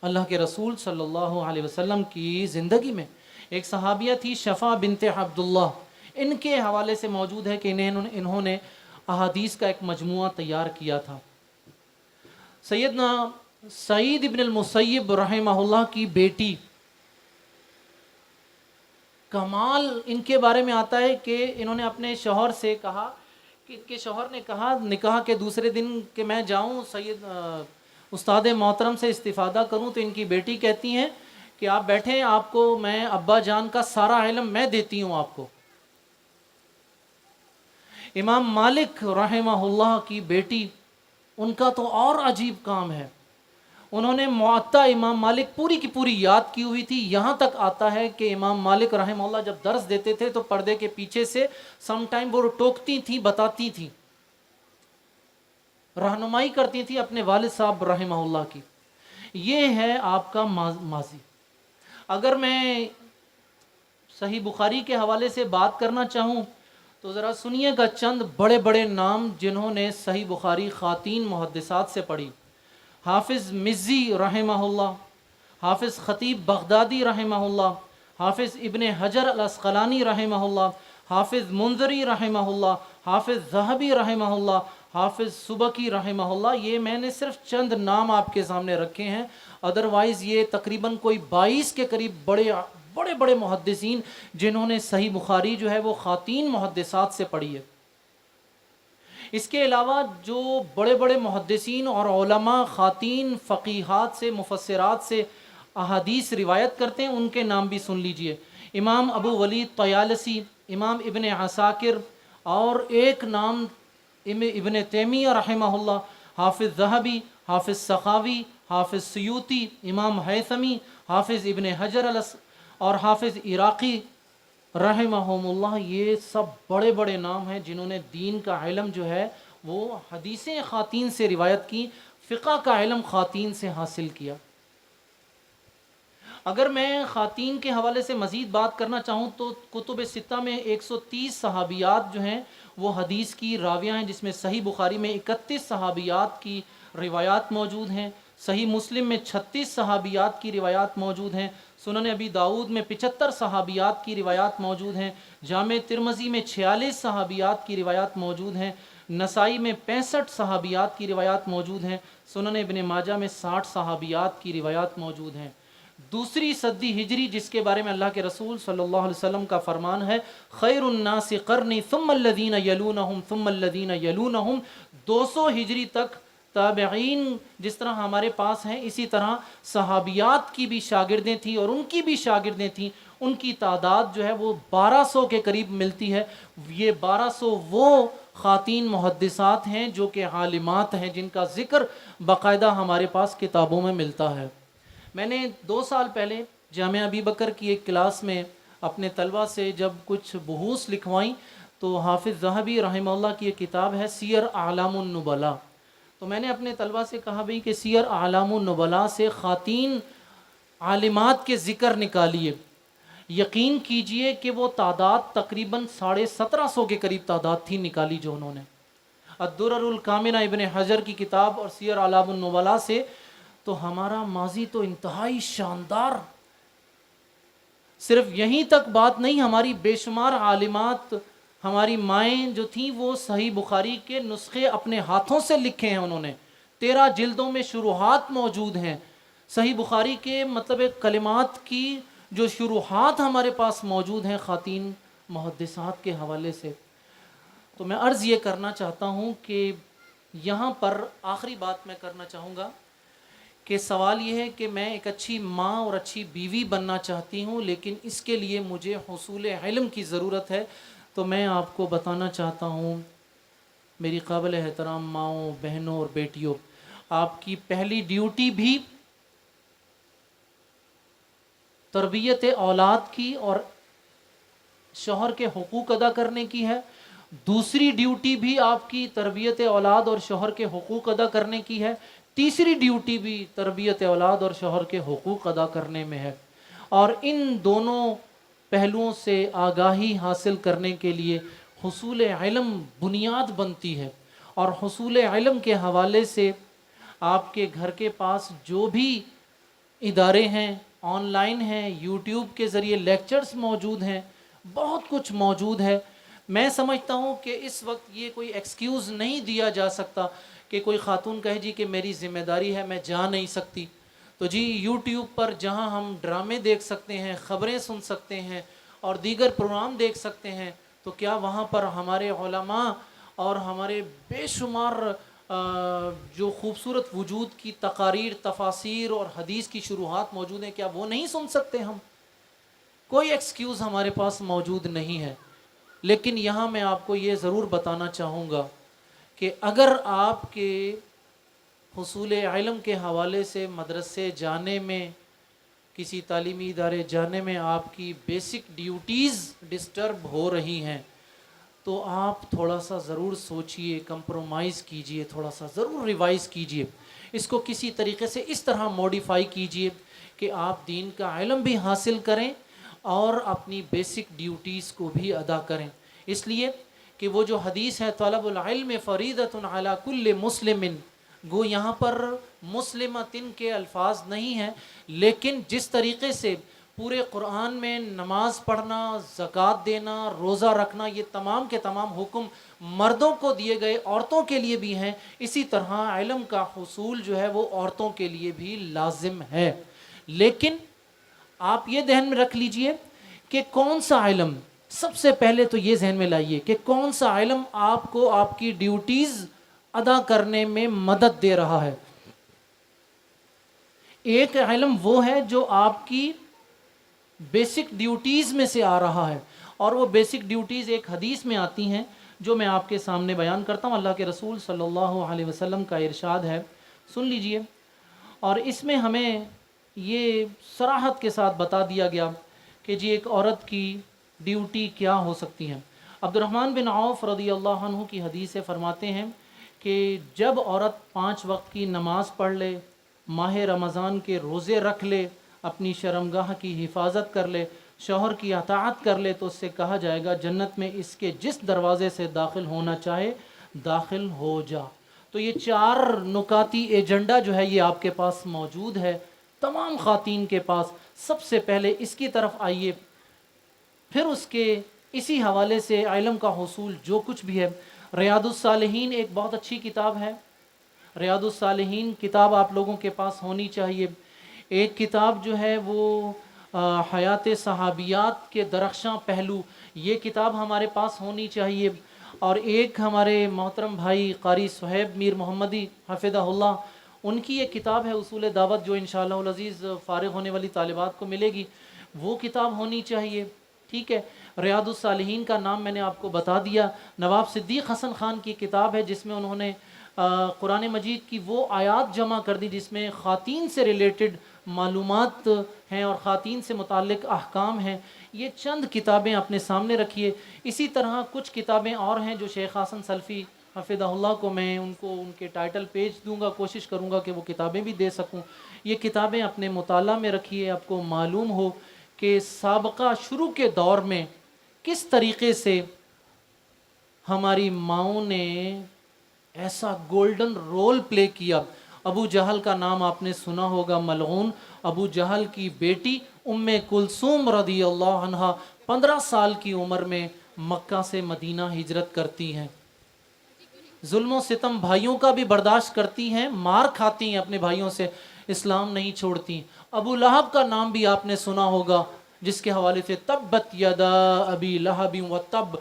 اللہ کے رسول صلی اللہ علیہ وسلم کی زندگی میں. ایک صحابیہ تھی شفا بنت عبداللہ. ان کے حوالے سے موجود ہے کہ انہوں نے احادیث کا ایک مجموعہ تیار کیا تھا. سیدنا سعید ابن المسیب رحمہ اللہ کی بیٹی، کمال ان کے بارے میں آتا ہے کہ انہوں نے اپنے شوہر سے کہا کہ ان کے شوہر نے کہا نکاح کے دوسرے دن کہ میں جاؤں سید استاد محترم سے استفادہ کروں، تو ان کی بیٹی کہتی ہیں کہ آپ بیٹھیں، آپ کو میں ابا جان کا سارا علم میں دیتی ہوں آپ کو. امام مالک رحمہ اللہ کی بیٹی، ان کا تو اور عجیب کام ہے. انہوں نے معطا امام مالک پوری کی پوری یاد کی ہوئی تھی. یہاں تک آتا ہے کہ امام مالک رحمہ اللہ جب درس دیتے تھے تو پردے کے پیچھے سے سم ٹائم وہ ٹوکتی تھیں، بتاتی تھیں، رہنمائی کرتی تھی اپنے والد صاحب رحمہ اللہ کی. یہ ہے آپ کا ماضی. اگر میں صحیح بخاری کے حوالے سے بات کرنا چاہوں تو ذرا سنیے گا چند بڑے بڑے نام جنہوں نے صحیح بخاری خواتین محدثات سے پڑھی. حافظ مزی رحمہ اللہ، حافظ خطیب بغدادی رحمہ اللہ، حافظ ابن حجر الاسقلانی رحمہ اللہ، حافظ منذری رحمہ اللہ، حافظ ذہبی رحمہ اللہ، حافظ سبکی رحمہ اللہ. یہ میں نے صرف چند نام آپ کے سامنے رکھے ہیں. ادروائز یہ تقریباً کوئی 22 کے قریب بڑے بڑے محدثین جنہوں نے صحیح بخاری جو ہے وہ خواتین محدثات سے پڑھی ہے. اس کے علاوہ جو بڑے بڑے محدثین اور علماء خواتین فقیہات سے، مفسرات سے احادیث روایت کرتے ہیں، ان کے نام بھی سن لیجئے. امام ابو ولید طیالسی، امام ابن عساکر، اور ایک نام ابن تیمیہ رحمہ اللہ، حافظ ذہبی، حافظ سخاوی، حافظ سیوطی، امام حیثمی، حافظ ابن حجر اور حافظ عراقی رحمہم اللہ. یہ سب بڑے بڑے نام ہیں جنہوں نے دین کا علم جو ہے وہ حدیثیں خواتین سے روایت کی، فقہ کا علم خواتین سے حاصل کیا. اگر میں خواتین کے حوالے سے مزید بات کرنا چاہوں تو کتب ستہ میں 130 صحابیات جو ہیں وہ حدیث کی راویہ ہیں، جس میں صحیح بخاری میں 31 صحابیات کی روایات موجود ہیں، صحیح مسلم میں 36 صحابیات کی روایات موجود ہیں، سنن ابی داؤد میں 75 صحابیات کی روایات موجود ہیں، جامع ترمذی میں 46 صحابیات کی روایات موجود ہیں، نسائی میں 65 صحابیات کی روایات موجود ہیں، سنن ابن ماجہ میں 60 صحابیات کی روایات موجود ہیں۔ دوسری صدی ہجری، جس کے بارے میں اللہ کے رسول صلی اللہ علیہ وسلم کا فرمان ہے، خیر الناس قرنی ثم الذین یلونہم ثم الذین یلونہم، 200 ہجری تک تابعین جس طرح ہمارے پاس ہیں، اسی طرح صحابیات کی بھی شاگردیں تھیں اور ان کی بھی شاگردیں تھیں، ان کی تعداد جو ہے وہ 1200 کے قریب ملتی ہے۔ یہ 1200 وہ خواتین محدثات ہیں جو کہ عالمات ہیں، جن کا ذکر باقاعدہ ہمارے پاس کتابوں میں ملتا ہے۔ میں نے 2 سال پہلے جامعہ ابی بکر کی ایک کلاس میں اپنے طلبہ سے جب کچھ بحوث لکھوائیں تو حافظ ذہبی رحمہ اللہ کی ایک کتاب ہے سیر اعلام النبلاء، تو میں نے اپنے طلبہ سے کہا بھئی کہ سیر اعلام النبلاء سے خواتین عالمات کے ذکر نکالیے، یقین کیجئے کہ وہ تعداد تقریباً 1750 کے قریب تعداد تھی نکالی جو انہوں نے۔ الدرر الکامنہ ابن حجر کی کتاب اور سیر اعلام النبلاء سے تو ہمارا ماضی تو انتہائی شاندار، صرف یہیں تک بات نہیں، ہماری بے شمار عالمات، ہماری مائیں جو تھیں وہ صحیح بخاری کے نسخے اپنے ہاتھوں سے لکھے ہیں، انہوں نے 13 جلدوں میں شروحات موجود ہیں، صحیح بخاری کے مطلب کلمات کی جو شروحات ہمارے پاس موجود ہیں خواتین محدثات کے حوالے سے۔ تو میں عرض یہ کرنا چاہتا ہوں کہ یہاں پر آخری بات میں کرنا چاہوں گا کہ سوال یہ ہے کہ میں ایک اچھی ماں اور اچھی بیوی بننا چاہتی ہوں، لیکن اس کے لیے مجھے حصول علم کی ضرورت ہے۔ تو میں آپ کو بتانا چاہتا ہوں میری قابل احترام ماؤں، بہنوں اور بیٹیوں، آپ کی پہلی ڈیوٹی بھی تربیت اولاد کی اور شوہر کے حقوق ادا کرنے کی ہے، دوسری ڈیوٹی بھی آپ کی تربیت اولاد اور شوہر کے حقوق ادا کرنے کی ہے، تیسری ڈیوٹی بھی تربیت اولاد اور شوہر کے حقوق ادا کرنے میں ہے۔ اور ان دونوں پہلوؤں سے آگاہی حاصل کرنے کے لیے حصول علم بنیاد بنتی ہے، اور حصول علم کے حوالے سے آپ کے گھر کے پاس جو بھی ادارے ہیں، آن لائن ہیں، یوٹیوب کے ذریعے لیکچرز موجود ہیں، بہت کچھ موجود ہے۔ میں سمجھتا ہوں کہ اس وقت یہ کوئی ایکسکیوز نہیں دیا جا سکتا کہ کوئی خاتون کہے جی کہ میری ذمہ داری ہے میں جا نہیں سکتی، تو جی یوٹیوب پر جہاں ہم ڈرامے دیکھ سکتے ہیں، خبریں سن سکتے ہیں اور دیگر پروگرام دیکھ سکتے ہیں، تو کیا وہاں پر ہمارے علماء اور ہمارے بے شمار جو خوبصورت وجود کی تقاریر، تفاسیر اور حدیث کی شروحات موجود ہیں، کیا وہ نہیں سن سکتے ہم؟ کوئی ایکسکیوز ہمارے پاس موجود نہیں ہے۔ لیکن یہاں میں آپ کو یہ ضرور بتانا چاہوں گا کہ اگر آپ کے حصول علم کے حوالے سے مدرسے جانے میں، کسی تعلیمی ادارے جانے میں آپ کی بیسک ڈیوٹیز ڈسٹرب ہو رہی ہیں، تو آپ تھوڑا سا ضرور سوچئے، کمپرومائز کیجئے، تھوڑا سا ضرور ریوائز کیجئے، اس کو کسی طریقے سے اس طرح موڈیفائی کیجئے کہ آپ دین کا علم بھی حاصل کریں اور اپنی بیسک ڈیوٹیز کو بھی ادا کریں۔ اس لیے کہ وہ جو حدیث ہے طلب العلم فریضۃ علی کل مسلم، گو یہاں پر مسلمتن کے الفاظ نہیں ہیں، لیکن جس طریقے سے پورے قرآن میں نماز پڑھنا، زکوٰۃ دینا، روزہ رکھنا، یہ تمام کے تمام حکم مردوں کو دیے گئے عورتوں کے لیے بھی ہیں، اسی طرح علم کا حصول جو ہے وہ عورتوں کے لیے بھی لازم ہے۔ لیکن آپ یہ ذہن میں رکھ لیجئے کہ کون سا علم، سب سے پہلے تو یہ ذہن میں لائیے کہ کون سا علم آپ کو آپ کی ڈیوٹیز ادا کرنے میں مدد دے رہا ہے۔ ایک علم وہ ہے جو آپ کی بیسک ڈیوٹیز میں سے آ رہا ہے، اور وہ بیسک ڈیوٹیز ایک حدیث میں آتی ہیں جو میں آپ کے سامنے بیان کرتا ہوں۔ اللہ کے رسول صلی اللہ علیہ وسلم کا ارشاد ہے، سن لیجئے، اور اس میں ہمیں یہ صراحت کے ساتھ بتا دیا گیا کہ جی ایک عورت کی ڈیوٹی کیا ہو سکتی ہیں۔ عبد الرحمن بن عوف رضی اللہ عنہ کی حدیث سے فرماتے ہیں کہ جب عورت 5 وقت کی نماز پڑھ لے، ماہ رمضان کے روزے رکھ لے، اپنی شرمگاہ کی حفاظت کر لے، شوہر کی اطاعت کر لے، تو اس سے کہا جائے گا جنت میں اس کے جس دروازے سے داخل ہونا چاہے داخل ہو جا۔ تو یہ 4 نکاتی ایجنڈا جو ہے یہ آپ کے پاس موجود ہے، تمام خواتین کے پاس۔ سب سے پہلے اس کی طرف آئیے، پھر اس کے اسی حوالے سے علم کا حصول جو کچھ بھی ہے۔ ریاض الصالحین ایک بہت اچھی کتاب ہے، ریاض الصالحین کتاب آپ لوگوں کے پاس ہونی چاہیے۔ ایک کتاب جو ہے وہ حیات صحابیات کے درخشاں پہلو، یہ کتاب ہمارے پاس ہونی چاہیے۔ اور ایک ہمارے محترم بھائی قاری صہیب میر محمدی حفظہ اللہ، ان کی ایک کتاب ہے اصول دعوت، جو انشاءاللہ العزیز فارغ ہونے والی طالبات کو ملے گی، وہ کتاب ہونی چاہیے۔ ٹھیک ہے، ریاض الصالحین کا نام میں نے آپ کو بتا دیا۔ نواب صدیق حسن خان کی کتاب ہے جس میں انہوں نے قرآن مجید کی وہ آیات جمع کر دی جس میں خواتین سے ریلیٹڈ معلومات ہیں اور خواتین سے متعلق احکام ہیں۔ یہ چند کتابیں اپنے سامنے رکھیے۔ اسی طرح کچھ کتابیں اور ہیں جو شیخ حسن سلفی حفظہ اللہ کو میں ان کے ٹائٹل پیج دوں گا، کوشش کروں گا کہ وہ کتابیں بھی دے سکوں۔ یہ کتابیں اپنے مطالعہ میں رکھیے، آپ کو معلوم ہو کہ سابقہ شروع کے دور میں کس طریقے سے ہماری ماؤں نے ایسا گولڈن رول پلے کیا۔ ابو جہل کا نام آپ نے سنا ہوگا، ملعون ابو جہل کی بیٹی ام کلثوم رضی اللہ عنہا 15 سال کی عمر میں مکہ سے مدینہ ہجرت کرتی ہیں، ظلم و ستم بھائیوں کا بھی برداشت کرتی ہیں، مار کھاتی ہیں اپنے بھائیوں سے، اسلام نہیں چھوڑتی۔ ابو لہب کا نام بھی آپ نے سنا ہوگا جس کے حوالے سے تبت یدا ابی لہب و تب،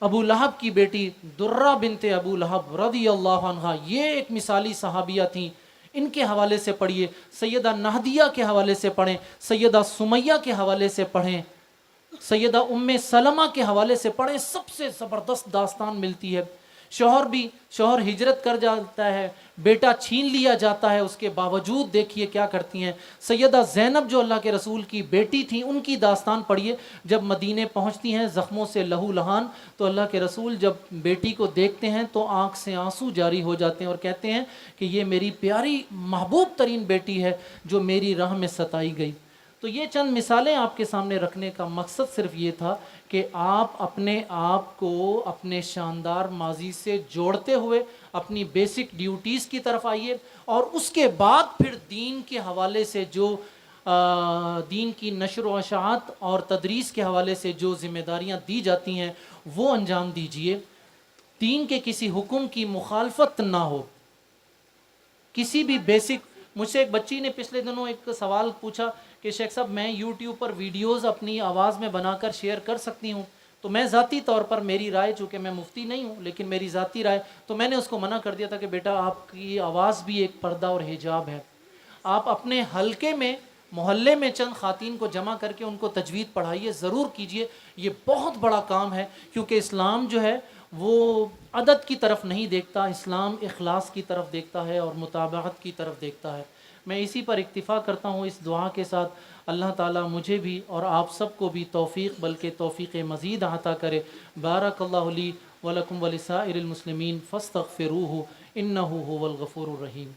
ابو لہب کی بیٹی درہ بنت ابو لہب رضی اللہ عنہا، یہ ایک مثالی صحابیہ تھیں۔ ان کے حوالے سے پڑھیے، سیدہ نہدیہ کے حوالے سے پڑھیں، سیدہ سمیہ کے حوالے سے پڑھیں، سیدہ ام سلمہ کے حوالے سے پڑھیں، سب سے زبردست داستان ملتی ہے۔ شوہر ہجرت کر جاتا ہے، بیٹا چھین لیا جاتا ہے، اس کے باوجود دیکھیے کیا کرتی ہیں۔ سیدہ زینب جو اللہ کے رسول کی بیٹی تھیں، ان کی داستان پڑھیے، جب مدینے پہنچتی ہیں زخموں سے لہو لہان، تو اللہ کے رسول جب بیٹی کو دیکھتے ہیں تو آنکھ سے آنسو جاری ہو جاتے ہیں اور کہتے ہیں کہ یہ میری پیاری محبوب ترین بیٹی ہے جو میری راہ میں ستائی گئی۔ تو یہ چند مثالیں آپ کے سامنے رکھنے کا مقصد صرف یہ تھا کہ آپ اپنے آپ کو اپنے شاندار ماضی سے جوڑتے ہوئے اپنی بیسک ڈیوٹیز کی طرف آئیے، اور اس کے بعد پھر دین کے حوالے سے جو دین کی نشر و اشاعت اور تدریس کے حوالے سے جو ذمہ داریاں دی جاتی ہیں وہ انجام دیجیے۔ دین کے کسی حکم کی مخالفت نہ ہو، کسی بھی بیسک۔ مجھ سے ایک بچی نے پچھلے دنوں ایک سوال پوچھا کہ شیخ صاحب میں یوٹیوب پر ویڈیوز اپنی آواز میں بنا کر شیئر کر سکتی ہوں؟ تو میں ذاتی طور پر، میری رائے، چونکہ میں مفتی نہیں ہوں لیکن میری ذاتی رائے، تو میں نے اس کو منع کر دیا تھا کہ بیٹا آپ کی آواز بھی ایک پردہ اور حجاب ہے۔ آپ اپنے حلقے میں، محلے میں چند خواتین کو جمع کر کے ان کو تجوید پڑھائیے، ضرور کیجیے، یہ بہت بڑا کام ہے، کیونکہ اسلام جو ہے وہ عدد کی طرف نہیں دیکھتا، اسلام اخلاص کی طرف دیکھتا ہے اور مطابقت کی طرف دیکھتا ہے۔ میں اسی پر اکتفا کرتا ہوں اس دعا کے ساتھ، اللہ تعالیٰ مجھے بھی اور آپ سب کو بھی توفیق بلکہ توفیق مزید عطا کرے۔ بارک اللہ لی ولکم ولسائر المسلمین فاستغفروہ انہ هو الغفور الرحیم۔